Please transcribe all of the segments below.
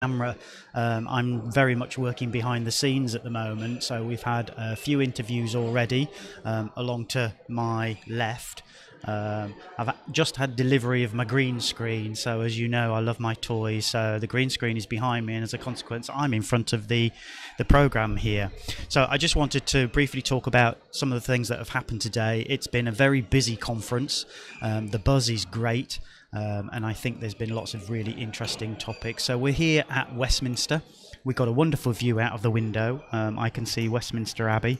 camera. I'm very much working behind the scenes at the moment, so we've had a few interviews already. Along to my left, I've just had delivery of my green screen, so as you know, I love my toys, so the green screen is behind me, and as a consequence I'm in front of the program here. So I just wanted to briefly talk about some of the things that have happened today. It's been a very busy conference. The buzz is great. And I think there's been lots of really interesting topics. So we're here at Westminster. We've got a wonderful view out of the window. I can see Westminster Abbey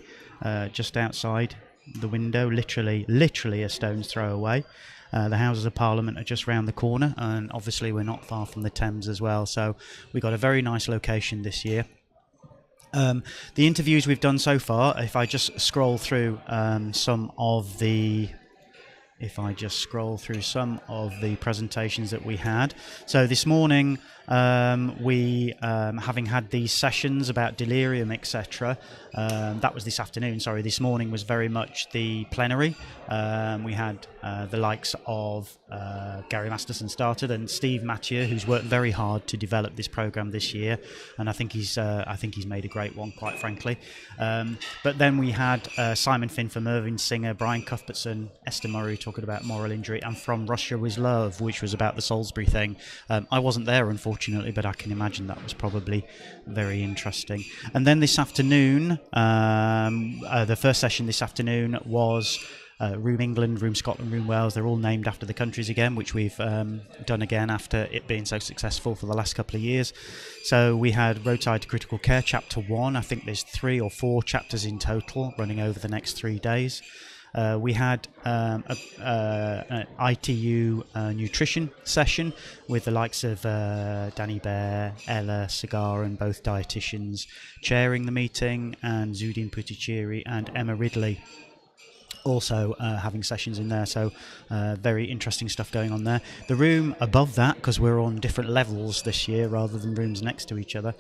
just outside the window, literally a stone's throw away. The Houses of Parliament are just round the corner, and obviously we're not far from the Thames as well. So we've got a very nice location this year. The interviews we've done so far, if I just scroll through some of the presentations that we had. So this morning, we, having had these sessions about delirium, etc., that was this afternoon, sorry, this morning was very much the plenary. We had the likes of Gary Masterson started, and Steve Mathieu, who's worked very hard to develop this program this year, and I think he's made a great one, quite frankly. But then we had Simon Finn from Irving Singer, Brian Cuthbertson, Esther Murray talking about moral injury, and From Russia With Love, which was about the Salisbury thing. I wasn't there, unfortunately, but I can imagine that was probably very interesting. And then this afternoon, the first session this afternoon was Room England, Room Scotland, Room Wales. They're all named after the countries again, which we've done again after it being so successful for the last couple of years. So we had Roadside to Critical Care, Chapter 1. I think there's 3 or 4 chapters in total running over the next 3 days. We had an ITU nutrition session with the likes of Danny Bear, Ella Cigar, and both dietitians chairing the meeting, and Zudin Putichiri and Emma Ridley also having sessions in there. So very interesting stuff going on there. The room above that, because we're on different levels this year rather than rooms next to each other,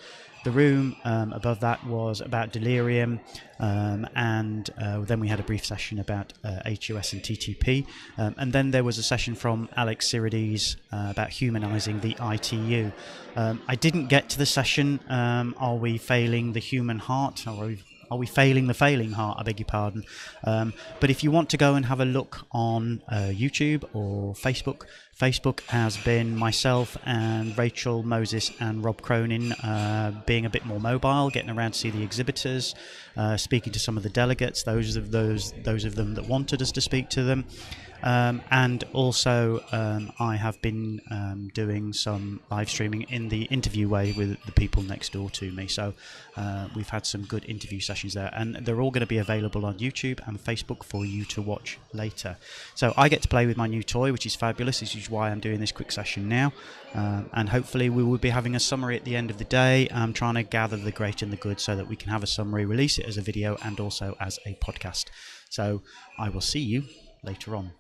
the room above that was about delirium, and then we had a brief session about HUS and TTP, and then there was a session from Alex Sirides about humanising the ITU. I didn't get to the session, Are we failing the human heart? Or are we failing the failing heart? I beg your pardon. But if you want to go and have a look on YouTube or Facebook, Facebook has been myself and Rachel Moses and Rob Cronin being a bit more mobile, getting around to see the exhibitors, speaking to some of the delegates, those of them that wanted us to speak to them. And also I have been doing some live streaming in the interview way with the people next door to me. So we've had some good interview sessions there, and they're all going to be available on YouTube and Facebook for you to watch later. So I get to play with my new toy, which is fabulous. This is why I'm doing this quick session now, and hopefully we will be having a summary at the end of the day. I'm trying to gather the great and the good so that we can have a summary, release it as a video and also as a podcast. So I will see you later on.